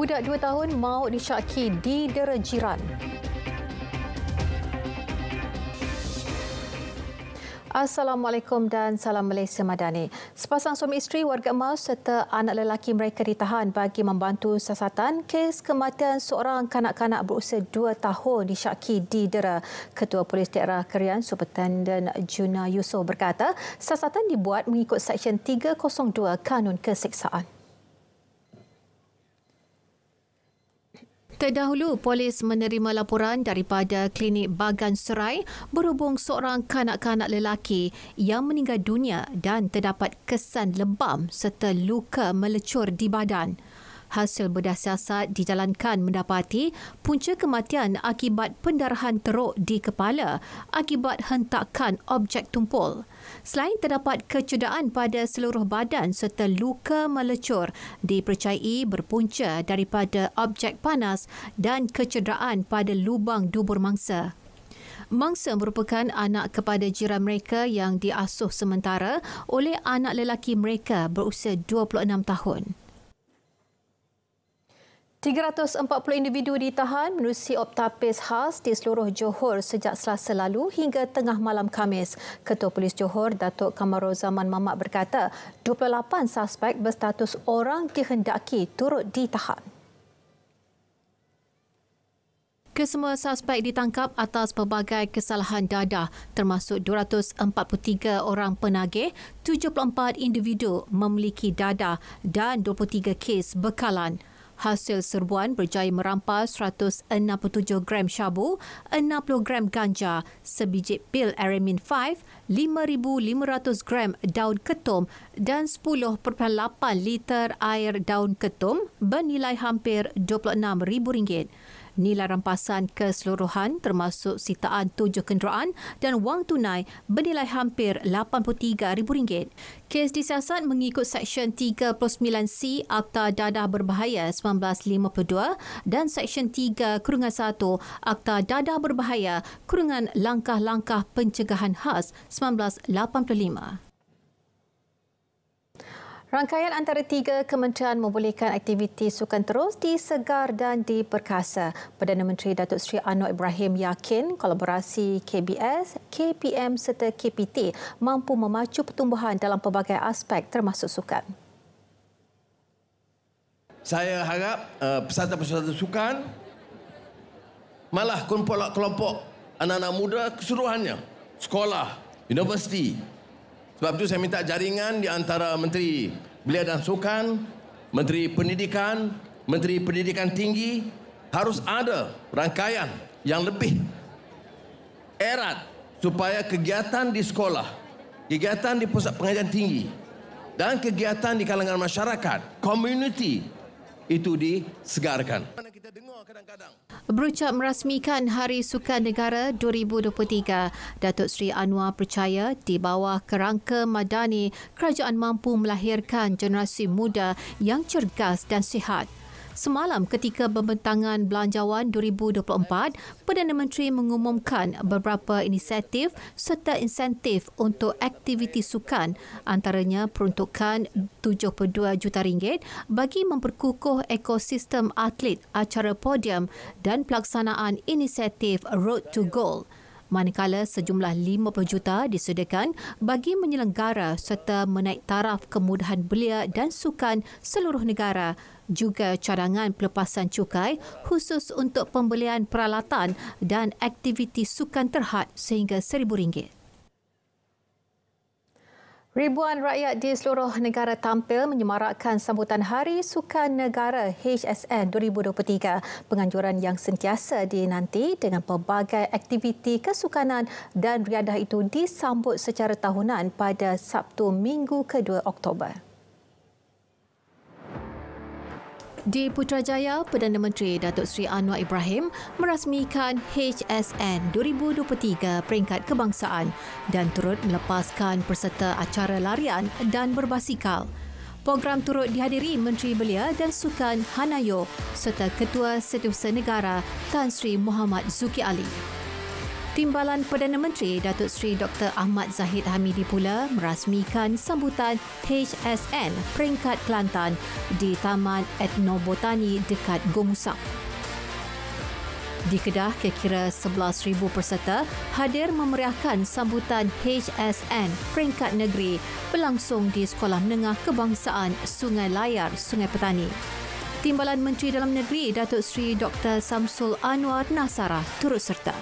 Budak 2 tahun maut disyaki didera jiran. Assalamualaikum dan salam Malaysia Madani. Sepasang suami isteri warga emas serta anak lelaki mereka ditahan bagi membantu siasatan kes kematian seorang kanak-kanak berusia 2 tahun disyaki didera. Ketua Polis Daerah Kerian Superintendent Juna Yusof berkata, siasatan dibuat mengikut Seksyen 302 Kanun Keseksaan. Terdahulu, polis menerima laporan daripada klinik Bagan Serai berhubung seorang kanak-kanak lelaki yang meninggal dunia dan terdapat kesan lebam serta luka melecur di badan. Hasil bedah siasat dijalankan mendapati punca kematian akibat pendarahan teruk di kepala akibat hentakan objek tumpul. Selain terdapat kecederaan pada seluruh badan serta luka melecur, dipercayai berpunca daripada objek panas dan kecederaan pada lubang dubur mangsa. Mangsa merupakan anak kepada jiran mereka yang diasuh sementara oleh anak lelaki mereka berusia 26 tahun. 340 individu ditahan menerusi optapis khas di seluruh Johor sejak Selasa lalu hingga tengah malam Khamis. Ketua Polis Johor, Datuk Kamaruzaman Mamat berkata, 28 suspek berstatus orang dihendaki turut ditahan. Kesemua suspek ditangkap atas pelbagai kesalahan dadah termasuk 243 orang penagih, 74 individu memiliki dadah dan 23 kes bekalan. Hasil serbuan berjaya merampas 167 gram syabu, 60 gram ganja, sebiji pil Aramin 5, 5,500 gram daun ketum dan 10.8 liter air daun ketum bernilai hampir RM26,000. Nilai rampasan keseluruhan termasuk sitaan 7 kenderaan dan wang tunai bernilai hampir RM83,000. Kes disiasat mengikut Seksyen 39C Akta Dadah Berbahaya 1952 dan Seksyen 3-1 Akta Dadah Berbahaya Kurungan Langkah-Langkah Pencegahan Khas 1985. Rangkaian antara 3 kementerian membolehkan aktiviti sukan terus disegar dan diperkasa. Perdana Menteri Datuk Seri Anwar Ibrahim yakin kolaborasi KBS, KPM serta KPT mampu memacu pertumbuhan dalam pelbagai aspek termasuk sukan. Saya harap peserta-peserta sukan malah kelompok anak-anak muda keseluruhannya, sekolah, universiti. Sebab itu saya minta jaringan di antara Menteri Belia dan Sukan, Menteri Pendidikan Tinggi, harus ada rangkaian yang lebih erat supaya kegiatan di sekolah, kegiatan di pusat pengajian tinggi dan kegiatan di kalangan masyarakat, komuniti itu disegarkan. Kita dengar kadang-kadang. Berucap merasmikan Hari Sukan Negara 2023, Datuk Seri Anwar percaya di bawah kerangka madani, kerajaan mampu melahirkan generasi muda yang cergas dan sihat. Semalam ketika pembentangan Belanjawan 2024, Perdana Menteri mengumumkan beberapa inisiatif serta insentif untuk aktiviti sukan, antaranya peruntukan RM72 juta bagi memperkukuh ekosistem atlet acara podium dan pelaksanaan inisiatif Road to Gold. Manakala sejumlah 50 juta disediakan bagi menyelenggara serta menaik taraf kemudahan belia dan sukan seluruh negara, juga cadangan pelepasan cukai khusus untuk pembelian peralatan dan aktiviti sukan terhad sehingga RM1,000. Ribuan rakyat di seluruh negara tampil menyemarakkan sambutan Hari Sukan Negara HSN 2023. Penganjuran yang sentiasa dinanti dengan pelbagai aktiviti kesukanan dan riadah itu disambut secara tahunan pada Sabtu Minggu ke-2 Oktober. Di Putrajaya, Perdana Menteri Datuk Seri Anwar Ibrahim merasmikan HSN 2023 peringkat kebangsaan dan turut melepaskan peserta acara larian dan berbasikal. Program turut dihadiri Menteri Belia dan Sukan Hanayo serta Ketua Setiausaha Negara Tan Sri Muhammad Zuki Ali. Timbalan Perdana Menteri Datuk Seri Dr. Ahmad Zahid Hamidi pula merasmikan sambutan HSN peringkat Kelantan di Taman Etnobotani dekat Gomusang. Di Kedah, kira-kira 11,000 peserta hadir memeriahkan sambutan HSN peringkat negeri berlangsung di Sekolah Menengah Kebangsaan Sungai Layar, Sungai Petani. Timbalan Menteri Dalam Negeri Datuk Seri Dr. Samsul Anwar Nasara turut serta.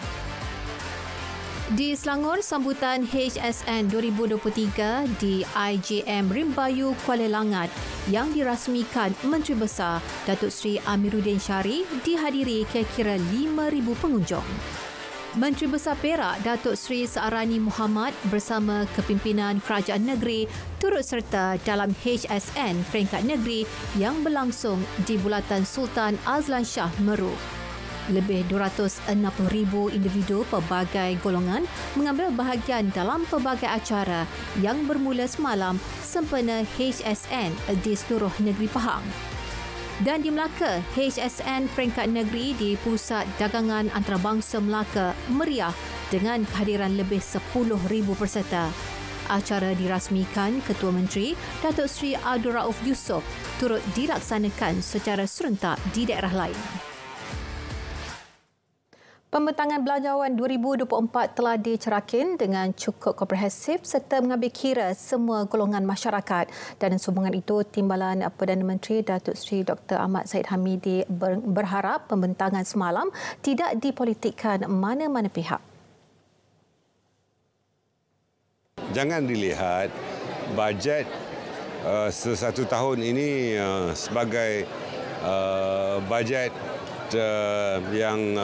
Di Selangor, sambutan HSN 2023 di IJM Rimbayu, Kuala Langat yang dirasmikan Menteri Besar Datuk Seri Amiruddin Syari dihadiri kira-kira 5,000 pengunjung. Menteri Besar Perak Datuk Seri Saarani Muhammad bersama kepimpinan Kerajaan Negeri turut serta dalam HSN peringkat negeri yang berlangsung di Bulatan Sultan Azlan Shah Meru. Lebih 260,000 individu pelbagai golongan mengambil bahagian dalam pelbagai acara yang bermula semalam sempena HSN di seluruh negeri Pahang. Dan di Melaka, HSN peringkat negeri di Pusat Dagangan Antarabangsa Melaka meriah dengan kehadiran lebih 10,000 peserta. Acara dirasmikan Ketua Menteri Datuk Seri Abdul Rauf Yusof turut dilaksanakan secara serentak di daerah lain. Pembentangan Belanjawan 2024 telah dicerakin dengan cukup komprehensif serta mengambil kira semua golongan masyarakat. Dan sehubungan itu, Timbalan Perdana Menteri Datuk Seri Dr. Ahmad Zahid Hamidi berharap pembentangan semalam tidak dipolitikkan mana-mana pihak. Jangan dilihat bajet sesatu tahun ini sebagai bajet yang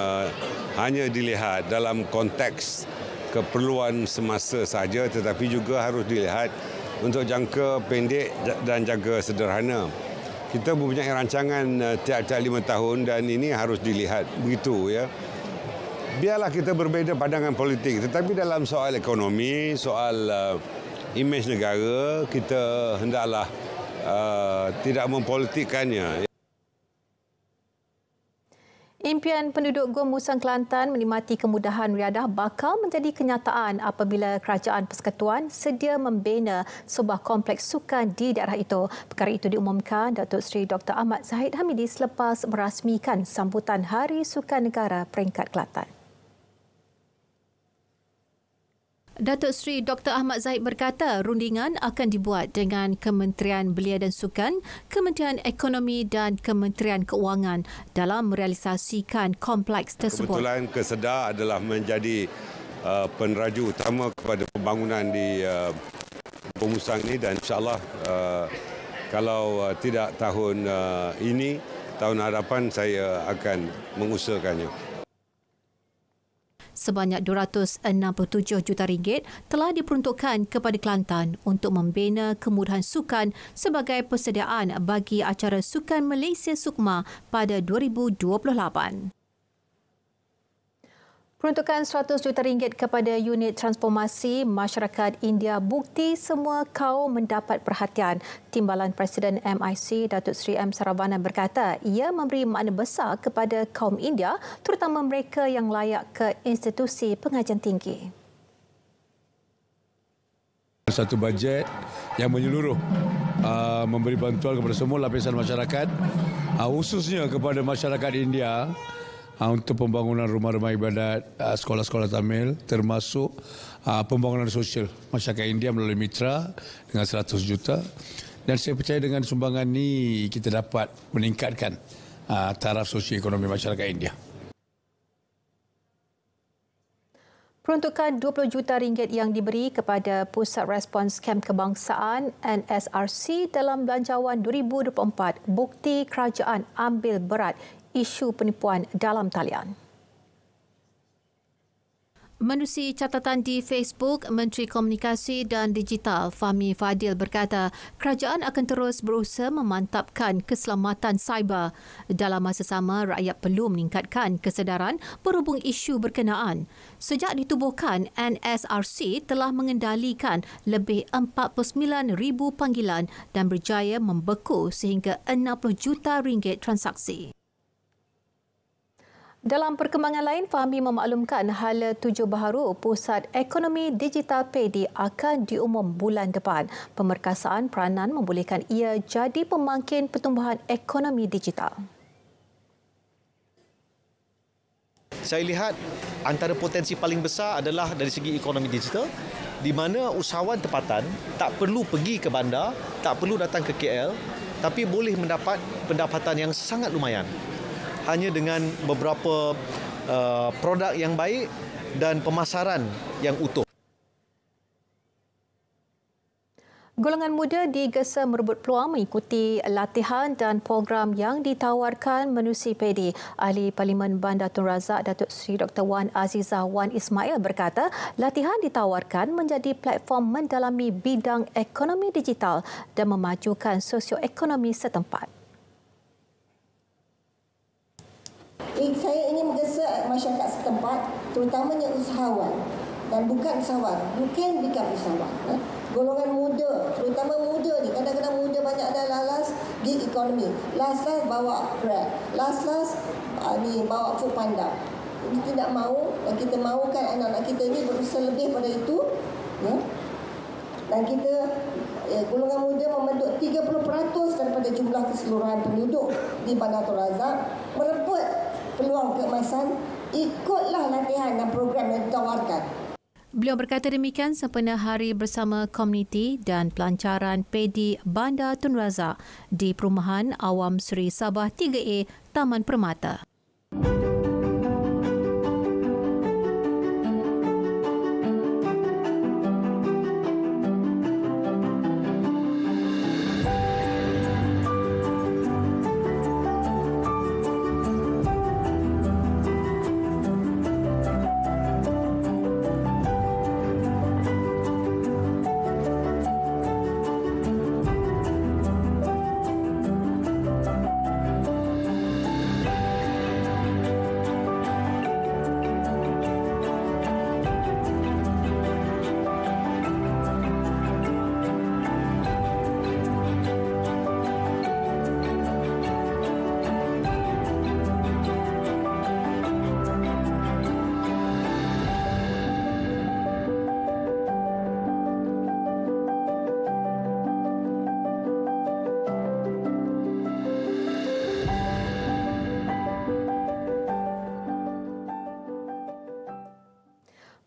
hanya dilihat dalam konteks keperluan semasa saja, tetapi juga harus dilihat untuk jangka pendek dan jangka sederhana. Kita mempunyai rancangan tiap-tiap 5 tahun dan ini harus dilihat begitu ya. Biarlah kita berbeza pandangan politik, tetapi dalam soal ekonomi, soal imej negara, kita hendaklah tidak mempolitikkannya. Impian penduduk Gomusang Kelantan menikmati kemudahan riadah bakal menjadi kenyataan apabila Kerajaan Persekutuan sedia membina sebuah kompleks sukan di daerah itu. Perkara itu diumumkan Datuk Seri Dr. Ahmad Zahid Hamidi selepas merasmikan sambutan Hari Sukan Negara peringkat Kelantan. Datuk Seri Dr. Ahmad Zahid berkata rundingan akan dibuat dengan Kementerian Belia dan Sukan, Kementerian Ekonomi dan Kementerian Keuangan dalam merealisasikan kompleks tersebut. Kebetulan Kesedah adalah menjadi peneraju utama kepada pembangunan di Gomusang ini dan insyaAllah kalau tidak tahun ini, tahun hadapan saya akan mengusahakannya. Sebanyak RM267 juta telah diperuntukkan kepada Kelantan untuk membina kemudahan sukan sebagai persediaan bagi acara Sukan Malaysia Sukma pada 2028. Peruntukan RM100 juta kepada unit transformasi masyarakat India bukti semua kaum mendapat perhatian. Timbalan Presiden MIC Datuk Seri M. Saravanan berkata ia memberi makna besar kepada kaum India terutama mereka yang layak ke institusi pengajian tinggi. Satu bajet yang menyeluruh memberi bantuan kepada semua lapisan masyarakat khususnya kepada masyarakat India untuk pembangunan rumah-rumah ibadat, sekolah-sekolah Tamil termasuk pembangunan sosial masyarakat India melalui mitra dengan 100 juta dan saya percaya dengan sumbangan ini kita dapat meningkatkan taraf sosioekonomi masyarakat India. Peruntukan RM20 juta yang diberi kepada Pusat Respons Kem Kebangsaan NSRC dalam Belanjawan 2024 bukti kerajaan ambil berat isu penipuan dalam talian. Menerusi catatan di Facebook, Menteri Komunikasi dan Digital Fahmi Fadil berkata kerajaan akan terus berusaha memantapkan keselamatan cyber. Dalam masa sama, rakyat perlu meningkatkan kesedaran berhubung isu berkenaan. Sejak ditubuhkan, NSRC telah mengendalikan lebih 49,000 panggilan dan berjaya membeku sehingga RM60 juta transaksi. Dalam perkembangan lain, Fahmi memaklumkan hala tuju baharu Pusat Ekonomi Digital PEDI akan diumum bulan depan. Pemerkasaan peranan membolehkan ia jadi pemangkin pertumbuhan ekonomi digital. Saya lihat antara potensi paling besar adalah dari segi ekonomi digital, di mana usahawan tempatan tak perlu pergi ke bandar, tak perlu datang ke KL, tapi boleh mendapat pendapatan yang sangat lumayan. Hanya dengan beberapa produk yang baik dan pemasaran yang utuh. Golongan muda digesa merebut peluang mengikuti latihan dan program yang ditawarkan menerusi PEDI. Ahli Parlimen Bandar Tun Razak Datuk Seri Dr. Wan Azizah Wan Ismail berkata, latihan ditawarkan menjadi platform mendalami bidang ekonomi digital dan memajukan sosioekonomi setempat. Saya ingin menggesa masyarakat setempat, terutamanya usahawan dan bukan usahawan, bukan usahawan. Golongan muda, terutama muda ni, kadang-kadang muda banyak dah lalas gig ekonomi, last-last bawa Grab, last-last bawa Food Panda. Kita tidak mahu dan kita mahukan anak-anak kita ni berusaha lebih pada itu, ya. Dan kita golongan muda membentuk 30% daripada jumlah keseluruhan penduduk di Bandar Tun Razak, merebut peluang keemasan, ikutlah latihan dan program yang ditawarkan. Beliau berkata demikian sempena Hari Bersama Komuniti dan Pelancaran PEDI Bandar Tun Razak di Perumahan Awam Seri Sabah 3A, Taman Permata.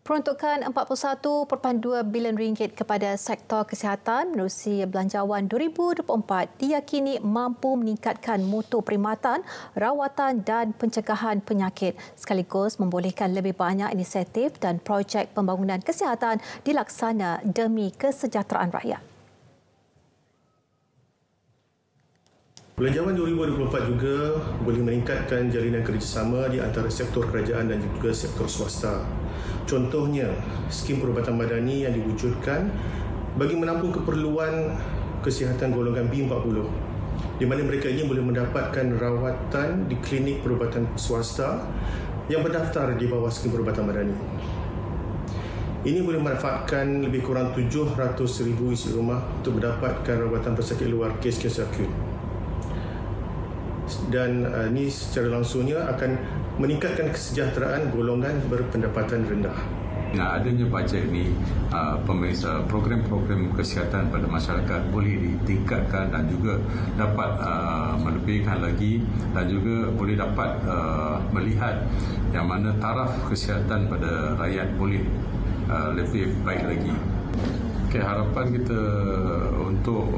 Peruntukan RM41.2 bilion kepada sektor kesihatan menerusi Belanjawan 2024 diyakini mampu meningkatkan mutu perkhidmatan, rawatan dan pencegahan penyakit sekaligus membolehkan lebih banyak inisiatif dan projek pembangunan kesihatan dilaksana demi kesejahteraan rakyat. Belanjawan 2024 juga boleh meningkatkan jalinan kerjasama di antara sektor kerajaan dan juga sektor swasta. Contohnya, skim perubatan madani yang diwujudkan bagi menampung keperluan kesihatan golongan B40, di mana mereka ini boleh mendapatkan rawatan di klinik perubatan swasta yang berdaftar di bawah skim perubatan madani. Ini boleh memanfaatkan lebih kurang 700,000 isi rumah untuk mendapatkan rawatan pesakit luar kes-kes akut. Dan ini secara langsungnya akan meningkatkan kesejahteraan golongan berpendapatan rendah. Adanya bajet ini, program-program kesihatan pada masyarakat boleh ditingkatkan dan juga dapat melebihkan lagi dan juga boleh dapat melihat yang mana taraf kesihatan pada rakyat boleh lebih baik lagi. Okay, harapan kita untuk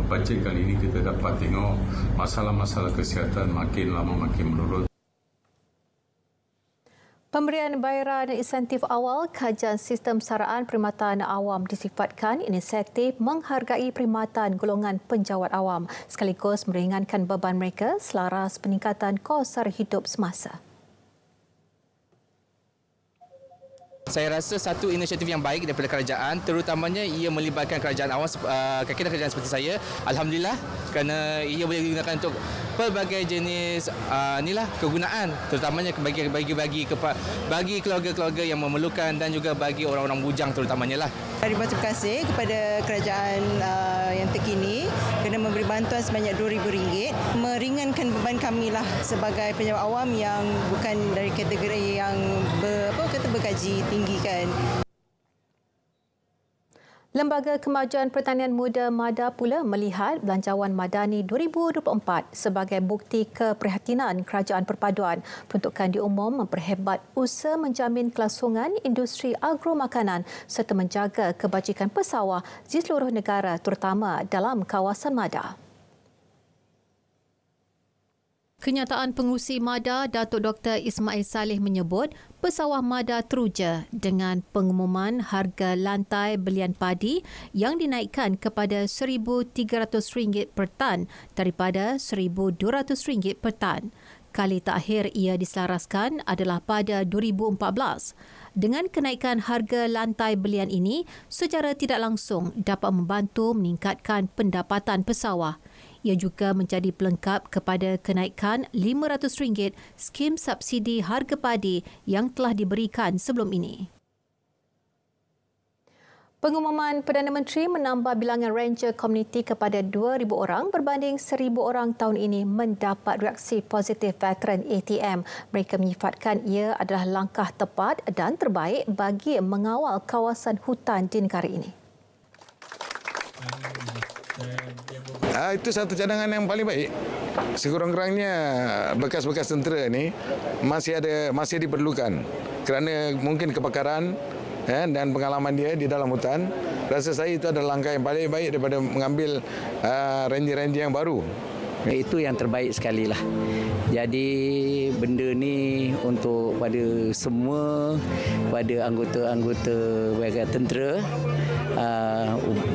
bajet kali ini kita dapat tengok masalah-masalah kesihatan makin lama makin menurun. Pemberian bayaran insentif awal kajian sistem saraan perkhidmatan awam disifatkan inisiatif menghargai perkhidmatan golongan penjawat awam sekaligus meringankan beban mereka selaras peningkatan kos sara hidup semasa. Saya rasa satu inisiatif yang baik daripada kerajaan, terutamanya ia melibatkan kerajaan awam, kakitan kerajaan seperti saya. Alhamdulillah, kerana ia boleh digunakan untuk pelbagai jenis kegunaan, terutamanya bagi keluarga-keluarga yang memerlukan dan juga bagi orang-orang bujang terutamanya lah. Terima kasih kepada kerajaan yang terkini kerana memberi bantuan sebanyak RM2,000 meringankan beban kami lah sebagai pejabat awam yang bukan dari kategori yang bergaji tinggi kan. Lembaga Kemajuan Pertanian Muda MADA pula melihat Belanjawan Madani 2024 sebagai bukti keprihatinan Kerajaan Perpaduan. Peruntukan diumum memperhebat usaha menjamin kelangsungan industri agro-makanan serta menjaga kebajikan pesawah di seluruh negara terutama dalam kawasan MADA. Kenyataan Pengerusi MADA Datuk Dr. Ismail Saleh menyebut pesawah MADA teruja dengan pengumuman harga lantai belian padi yang dinaikkan kepada RM1,300 per tan daripada RM1,200 per tan. Kali terakhir ia diselaraskan adalah pada 2014. Dengan kenaikan harga lantai belian ini, secara tidak langsung dapat membantu meningkatkan pendapatan pesawah. Ia juga menjadi pelengkap kepada kenaikan RM500 skim subsidi harga padi yang telah diberikan sebelum ini. Pengumuman Perdana Menteri menambah bilangan Ranger Komuniti kepada 2,000 orang berbanding 1,000 orang tahun ini mendapat reaksi positif veteran ATM. Mereka menyifatkan ia adalah langkah tepat dan terbaik bagi mengawal kawasan hutan di negara ini. Itu satu cadangan yang paling baik. Sekurang-kurangnya bekas-bekas tentera ini masih diperlukan kerana mungkin kebakaran dan pengalaman dia di dalam hutan. Rasa saya itu adalah langkah yang paling baik daripada mengambil ranger-ranger yang baru. Itu yang terbaik sekali lah. Jadi benda ni untuk pada semua, pada anggota-anggota tentera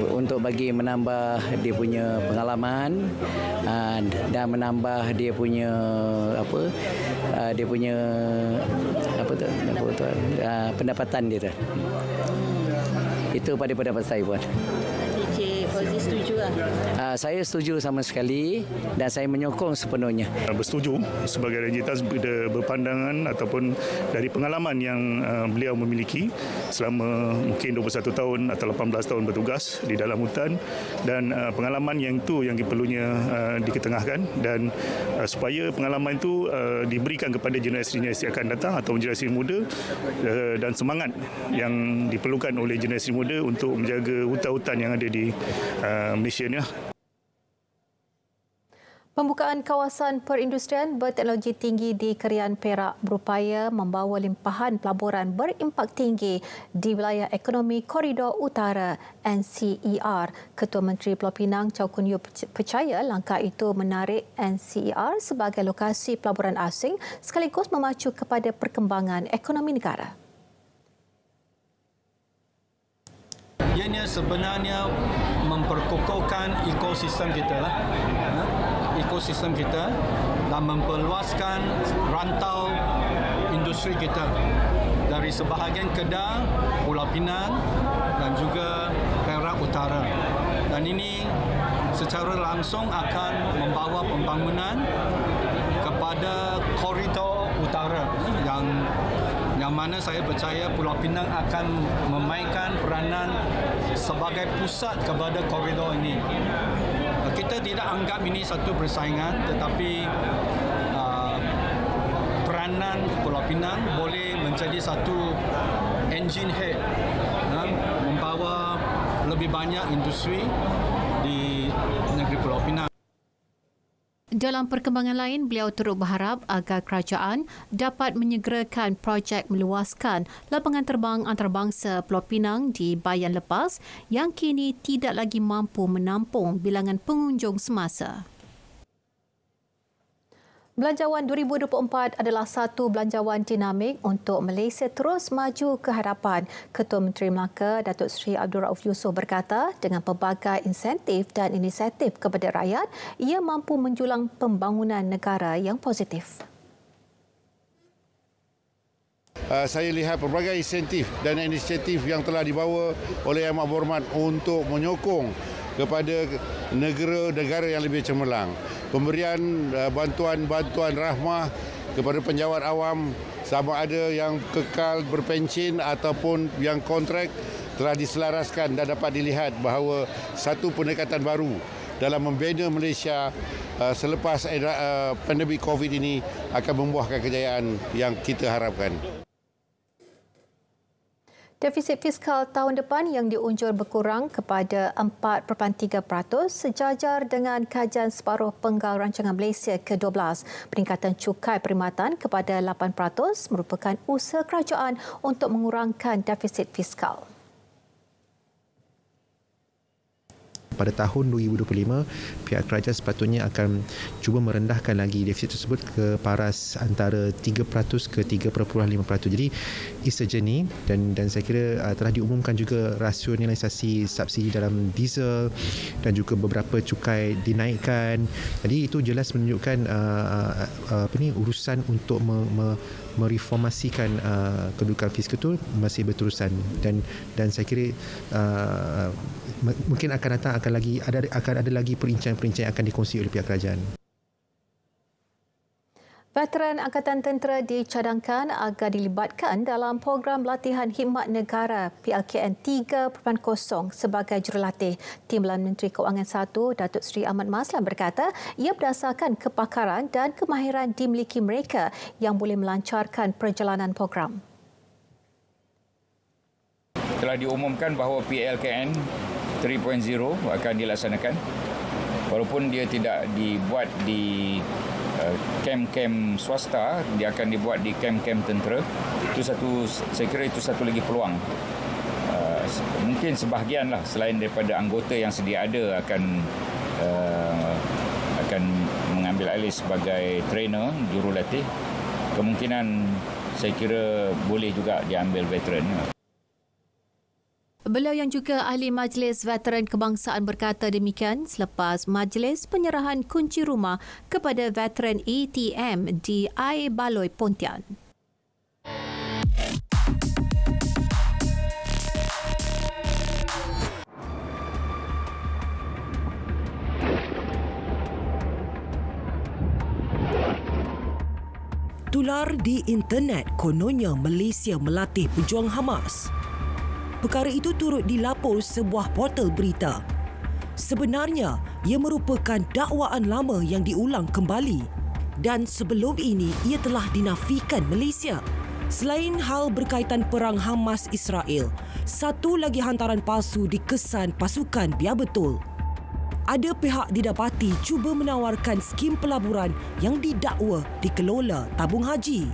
untuk bagi menambah dia punya pengalaman dan menambah dia punya pendapatan dia tu. Itu pada pendapat saya pun. Encik Fauzi setuju lah? Saya setuju sama sekali dan saya menyokong sepenuhnya. Bersetuju sebagai Ranger berpandangan ataupun dari pengalaman yang beliau memiliki selama mungkin 21 tahun atau 18 tahun bertugas di dalam hutan dan pengalaman yang perlunya diketengahkan dan supaya pengalaman itu diberikan kepada generasi-generasi akan datang atau generasi muda dan semangat yang diperlukan oleh generasi muda untuk menjaga hutan-hutan yang ada di Malaysia ni. Pembukaan kawasan perindustrian berteknologi tinggi di Kerian Perak berupaya membawa limpahan pelaburan berimpak tinggi di wilayah ekonomi Koridor Utara NCER. Ketua Menteri Pulau Pinang Chow Kun Yew percaya langkah itu menarik NCER sebagai lokasi pelaburan asing sekaligus memacu kepada perkembangan ekonomi negara. Ianya sebenarnya memperkokohkan ekosistem kita dan memperluaskan rantau industri kita dari sebahagian Kedah, Pulau Pinang dan juga Perak Utara. Dan ini secara langsung akan membawa pembangunan kepada koridor utara yang mana saya percaya Pulau Pinang akan memainkan peranan sebagai pusat kepada koridor ini. Kita tidak anggap ini satu persaingan, tetapi peranan Pulau Pinang boleh menjadi satu engine head, membawa lebih banyak industri di negeri Pulau Pinang. Dalam perkembangan lain, beliau turut berharap agar kerajaan dapat menyegerakan projek meluaskan lapangan terbang antarabangsa Pulau Pinang di Bayan Lepas yang kini tidak lagi mampu menampung bilangan pengunjung semasa. Belanjawan 2024 adalah satu belanjawan dinamik untuk Malaysia terus maju ke hadapan. Ketua Menteri Melaka Datuk Seri Abdul Rauf Yusof berkata, dengan pelbagai insentif dan inisiatif kepada rakyat, ia mampu menjulang pembangunan negara yang positif. Saya lihat pelbagai insentif dan inisiatif yang telah dibawa oleh Yang Berhormat untuk menyokong kepada negara-negara yang lebih cemerlang. Pemberian bantuan-bantuan rahmah kepada penjawat awam sama ada yang kekal berpencen ataupun yang kontrak telah diselaraskan dan dapat dilihat bahawa satu pendekatan baru dalam membina Malaysia selepas pandemik COVID ini akan membuahkan kejayaan yang kita harapkan. Defisit fiskal tahun depan yang diunjur berkurang kepada 4.3% sejajar dengan kajian separuh penggal rancangan Malaysia ke-12. Peningkatan cukai perkhidmatan kepada 8% merupakan usaha kerajaan untuk mengurangkan defisit fiskal. Pada tahun 2025, pihak kerajaan sepatutnya akan cuba merendahkan lagi defisit tersebut ke paras antara 3% ke 3.5%. Jadi, it's a journey dan saya kira telah diumumkan juga rasionalisasi subsidi dalam diesel dan juga beberapa cukai dinaikkan. Jadi, itu jelas menunjukkan urusan untuk mereformasikan kedudukan fiskal itu masih berterusan dan saya kira mungkin akan datang akan ada lagi perincangan-perincangan yang akan dikongsi oleh pihak kerajaan. Veteran Angkatan Tentera dicadangkan agar dilibatkan dalam program latihan khidmat negara PLKN 3.0 sebagai jurulatih. Timbalan Menteri Kewangan 1, Datuk Seri Ahmad Maslan berkata ia berdasarkan kepakaran dan kemahiran dimiliki mereka yang boleh melancarkan perjalanan program. Telah diumumkan bahawa PLKN 3.0 akan dilaksanakan walaupun dia tidak dibuat di kem-kem swasta, dia akan dibuat di kem-kem tentera. Saya kira itu satu lagi peluang. Mungkin sebahagianlah selain daripada anggota yang sedia ada akan mengambil alih sebagai trainer, jurulatih. Kemungkinan saya kira boleh juga diambil veteran. Beliau yang juga ahli Majlis Veteran Kebangsaan berkata demikian selepas majlis penyerahan kunci rumah kepada veteran ATM di Air Baloi Pontian. Tular di internet kononnya Malaysia melatih pejuang Hamas. Perkara itu turut dilapor sebuah portal berita. Sebenarnya, ia merupakan dakwaan lama yang diulang kembali dan sebelum ini ia telah dinafikan Malaysia. Selain hal berkaitan perang Hamas-Israel, satu lagi hantaran palsu dikesan pasukan biar betul. Ada pihak didapati cuba menawarkan skim pelaburan yang didakwa dikelola tabung haji.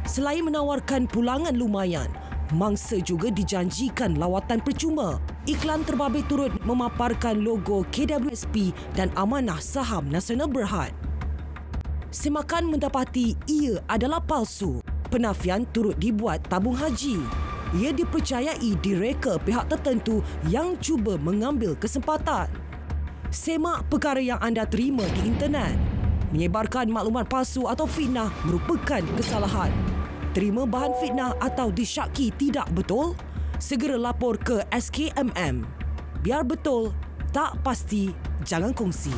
Selain menawarkan pulangan lumayan, mangsa juga dijanjikan lawatan percuma. Iklan terbabit turut memaparkan logo KWSP dan amanah saham Nasional Berhad. Semakan mendapati ia adalah palsu. Penafian turut dibuat tabung haji. Ia dipercayai direka pihak tertentu yang cuba mengambil kesempatan. Semak perkara yang anda terima di internet. Menyebarkan maklumat palsu atau fitnah merupakan kesalahan. Terima bahan fitnah atau disyaki tidak betul, segera lapor ke SKMM. Biar betul, tak pasti, jangan kongsi.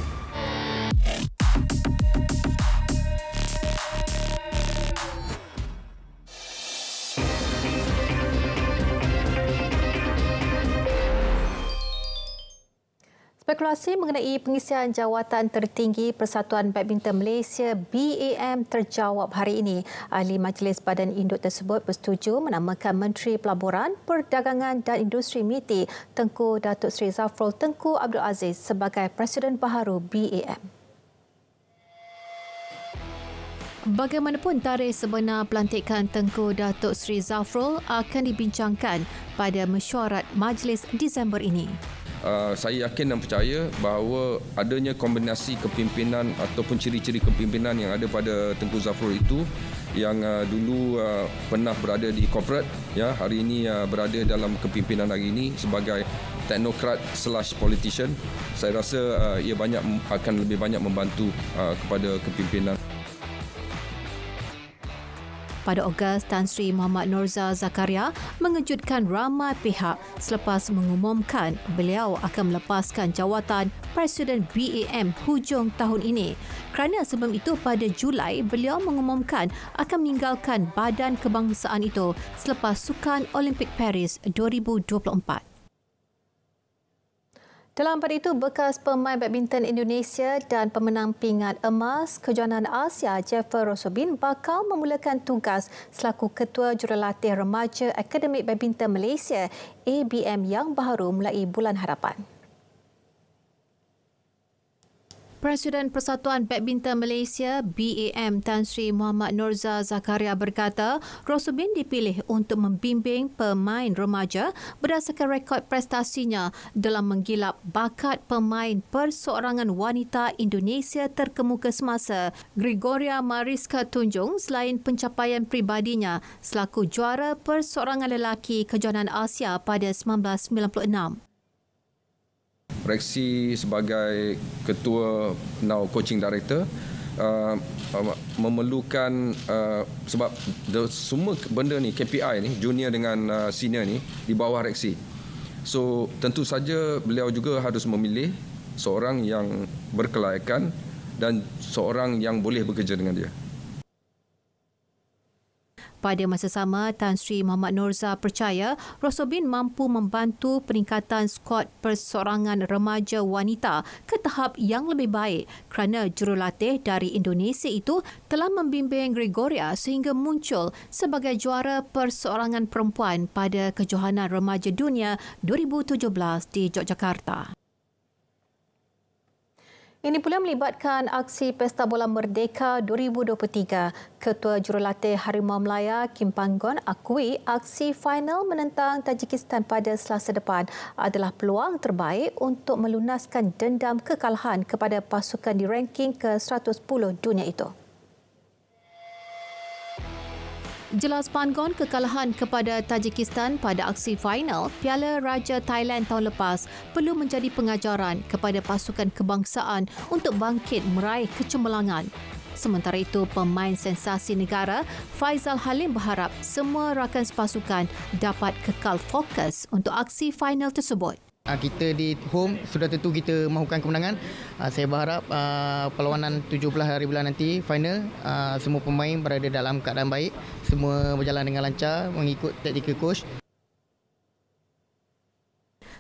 Spekulasi mengenai pengisian jawatan tertinggi Persatuan Badminton Malaysia BAM terjawab hari ini. Ahli Majlis Badan Induk tersebut bersetuju menamakan Menteri Pelaburan, Perdagangan dan Industri MITI Tengku Datuk Seri Zafrul Tengku Abdul Aziz sebagai Presiden baharu BAM. Bagaimanapun, tarikh sebenar pelantikan Tengku Datuk Seri Zafrul akan dibincangkan pada mesyuarat Majlis Disember ini. Saya yakin dan percaya bahawa adanya kombinasi kepimpinan ataupun ciri-ciri kepimpinan yang ada pada Tengku Zafrul itu yang dulu pernah berada di corporate, ya, hari ini berada dalam kepimpinan hari ini sebagai teknokrat/politician. Saya rasa ia akan lebih banyak membantu kepada kepimpinan. Pada Ogos, Tan Sri Mohamad Norza Zakaria mengejutkan ramai pihak selepas mengumumkan beliau akan melepaskan jawatan Presiden BAM hujung tahun ini. Kerana sebelum itu pada Julai, beliau mengumumkan akan meninggalkan badan kebangsaan itu selepas Sukan Olimpik Paris 2024. Dalam pada itu, bekas pemain badminton Indonesia dan pemenang pingat emas Kejohanan Asia Jeffer Rosobin bakal memulakan tugas selaku Ketua Jurulatih Remaja Akademik Badminton Malaysia ABM yang baru mulai bulan hadapan. Presiden Persatuan Badminton Malaysia BAM Tan Sri Mohamad Norza Zakaria berkata Rosobin dipilih untuk membimbing pemain remaja berdasarkan rekod prestasinya dalam menggilap bakat pemain perseorangan wanita Indonesia terkemuka semasa. Gregoria Mariska tunjung selain pencapaian pribadinya selaku juara perseorangan lelaki Kejohanan Asia pada 1996. Reksi sebagai ketua now coaching director memerlukan sebab semua benda ni KPI ni junior dengan senior ni di bawah reksi. So tentu saja beliau juga harus memilih seorang yang berkelayakan dan seorang yang boleh bekerja dengan dia. Pada masa sama, Tan Sri Mohamad Norza percaya Rosobin mampu membantu peningkatan skuad perseorangan remaja wanita ke tahap yang lebih baik kerana jurulatih dari Indonesia itu telah membimbing Gregoria sehingga muncul sebagai juara perseorangan perempuan pada Kejohanan Remaja Dunia 2017 di Yogyakarta. Ini pula melibatkan aksi Pesta Bola Merdeka 2023. Ketua Jurulatih Harimau Melaya Kim Panggon akui aksi final menentang Tajikistan pada Selasa depan adalah peluang terbaik untuk melunaskan dendam kekalahan kepada pasukan di ranking ke-110 dunia itu. Jelas Panggon, kekalahan kepada Tajikistan pada aksi final Piala Raja Thailand tahun lepas perlu menjadi pengajaran kepada pasukan kebangsaan untuk bangkit meraih kecemerlangan. Sementara itu, pemain sensasi negara Faizal Halim berharap semua rakan sepasukan dapat kekal fokus untuk aksi final tersebut. Kita di home sudah tentu kita mahukan kemenangan. Saya berharap perlawanan 17 hari bulan nanti final semua pemain berada dalam keadaan baik, semua berjalan dengan lancar mengikut taktikal coach.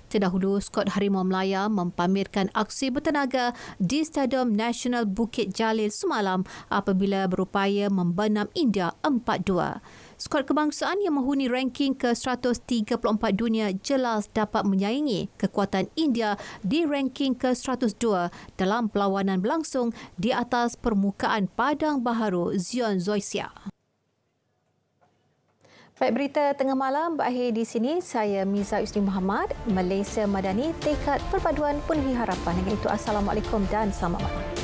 Terdahulu, skuad Harimau Melaya mempamerkan aksi bertenaga di Stadium Nasional Bukit Jalil semalam apabila berupaya membenam India 4-2. Skuad kebangsaan yang menghuni ranking ke-134 dunia jelas dapat menyaingi kekuatan India di ranking ke-102 dalam perlawanan berlangsung di atas permukaan Padang Baharu Zion Zoysia. Baik, berita tengah malam berakhir di sini. Saya Miza Usni Muhammad, Malaysia Madani, tekad perpaduan penuhi harapan. Dengan itu, Assalamualaikum dan selamat malam.